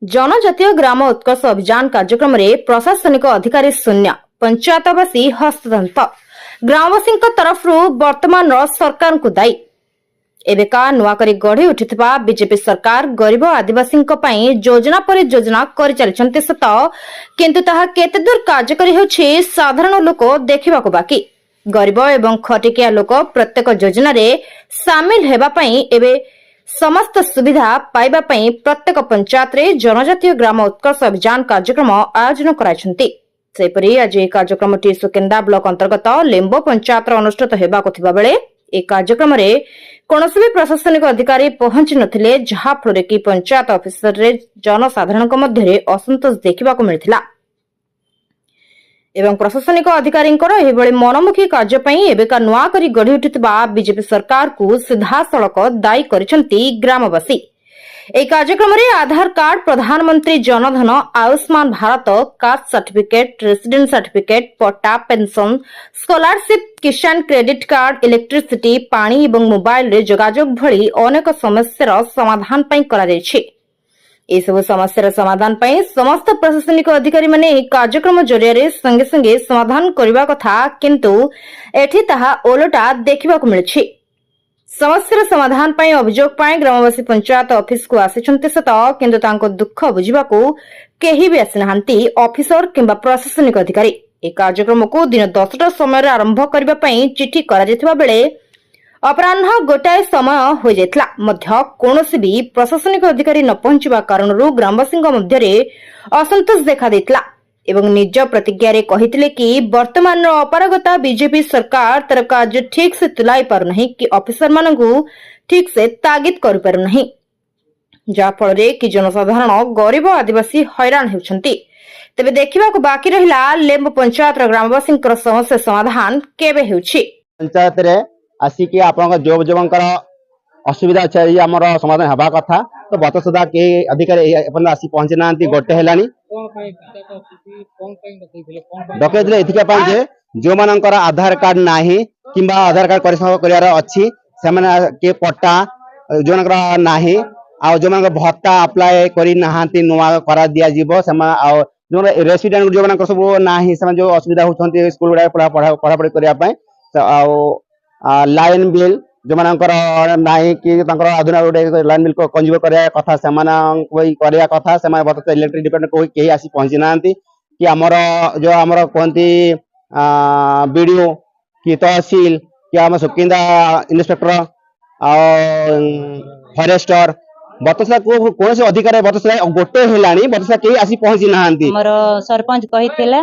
जनजातीय ग्राम उत्कर्ष अभियान कार्यक्रम में प्रशासनिक अधिकारी शून्य पंचायतवासी हस्ततंत ग्रामवासी तरफ वर्तमान सरकार को दायी एवेका नुआकरी गढ़ी उठिथिबा बीजेपी सरकार गरीब आदिवासी योजना पर योजना कर चली सत किंतु ताहा केते दूर कार्यकारी होछि साधारण लोक देखा बाकी गरीब एवं खटिकिया लोक प्रत्येक योजना रे सामिल हेबा पई एबे समस्त सुविधा पाइबा पई प्रत्येक पंचायत रे जनजातीय ग्राम उत्कर्ष अभियान कार्यक्रम आयोजन कराइछन्ति। सेपरि आज ए कार्यक्रमटी सुकेंदा ब्लॉक अंतर्गत लेम्बो पंचायत अनुष्ठित हेबाको थिबा बेले ए कार्यक्रम रे कोनोसी भी प्रशासनिक अधिकारी पहुंची नथिले जहा फଳରେ कि पंचायत ऑफिसर रे जनसाधारणक मध्य रे असंतोष देखिबाको मिलिथिला एवं प्रशासनिक अधिकारी मनमुखी कार्य एवेका नुआ करी गढ़ी उठिथिबा बीजेपी सरकार को सीधासलख दायी करिसेंति ग्रामवासी। এই कार्यक्रम आधार कार्ड प्रधानमंत्री Jan Dhan Ayushman Bharat caste certificate resident certificate पट्टा पेंशन स्कॉलरशिप किसान क्रेडिट कार्ड इलेक्ट्रिसिटी पानी और मोबाइल रे जोगाजोग भली अनेक समस्यार समाधान पई करा जायछि। ए सब समस्यार समाधान पई समस्त प्रशासनिक अधिकारी माने कार्यक्रम जरिया संगे संगे समाधान करबा कथा किंतु एठी ताहा ओलटा देखिबाको मिलछि। समस्यार समाधान पई अभियोग पई ग्रामवासी पंचायत ऑफिस को आसिछन्ते सत किंतु तांको दुख बुझिबाको केही भी आसिनाहांती ऑफिसर किंबा प्रशासनिक अधिकारी। ए कार्यक्रम को दिन 10टा समय आरंभ करबा पई चिठी करा जेथिबा बेले अपराह्न गोटाए समय हो जाइतला मध्य कोनोसी भी प्रशासनिक अधिकारी न पहुंचबा कारणरू ग्रामवासी मध्य असंतोष देखा देइतला एवं निज प्रतिज्ञा रे कहितले कि वर्तमान अपारगता बीजेपी सरकार तर कार्य ठीक से तुलाई पारु नहीं कि ऑफिसर मानकू ठीक से तागिद करि पारु नहीं जा फଳରେ कि जनसाधारण गरीब आदिवासी हैरान हेउछन्ति। तबे देखिबाको बाकी रहिला लेम्बो पंचायत ग्रामवासी समस्या समाधान केबे हेउछि। पंचायत रे आसिकी आपन जोग जोगंकर असुविधा अछि हमर समाधान हेबा कथा तो बत सुधा के अधिकारी अपन आसी पहुंची नांती गोटे हेलानी डकेइले एथिका पई जे जो मानकर आधार कार्ड नाही किंबा आधार कार्ड परिसम करियार अछि से माने के पट्टा जोनकर नाही आ जो मानकर भत्ता अप्लाई करि नाहांती नुवा करा दिया जीवो समा आ जो रेसिडेंट जो मानकर सब नाही समा जो असुविधा होछन्ती स्कूल पढ़ा पढ़ी करिया पई आ लाइन बिल जो मानकर नाही कि तांकर आधुना लाइन बिल को कंज्यूम करिया कथा समान कोई करिया कथा समान बत इलेक्ट्रिक डिपार्टमेंट कोई केही आसी पहुंची नांती कि हमर जो हमर कोंती बीडीओ कि तहसील कि हम सुकिंदा इंस्पेक्टर आ फॉरेस्टर बतसा को कोन से अधिकारी बतसा गोटे हेलानी बतसा केही आसी पहुंची नांती हमर सरपंच कहिथिले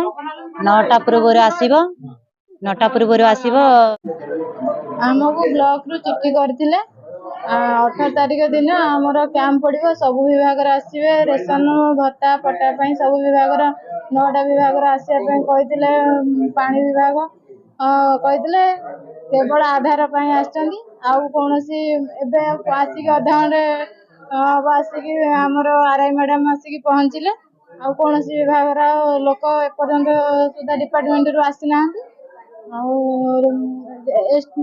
9टा पूर्व रे आसीबो 9टा पूर्व रे आसीबो आमको ब्लॉक रु चिट्ठी करथिले 18 तारिख दिन हमर कैंप पड़िबो सब विभाग रे आसीबे रेशन भत्ता पट्टा पई सब विभाग रे 9टा विभाग रे आसीया पई कहिथिले पानी विभाग कहिथिले केवल आधार पई आछंती आ कोनोसी एबे आसी के अधारे आसी हमर आरआई मैडम आसी के पहुंचिले आ कोनोसी विभाग रा लोक एपर्यंत सुधा डिपार्टमेंट रु आसी नांती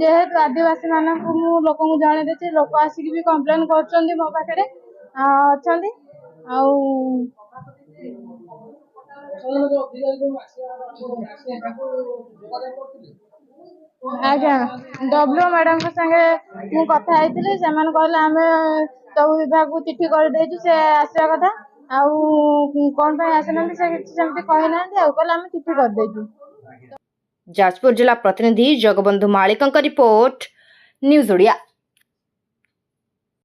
जेहेतु आदिवासी मानक लोक जन देती लोक आसिक भी कम्प्लेन कर मो पाखे आज्ञा डब्ल्यू मैडम संगे मु कथा कहले आम सब विभाग को चिट्ठी कर देचु से आसवा कथा कौन आसना से कहना कहले आम चिट्ठी कर देचु। जाजपुर जिला प्रतिनिधि जगबंधु मालिक रिपोर्ट न्यूज ओडिया।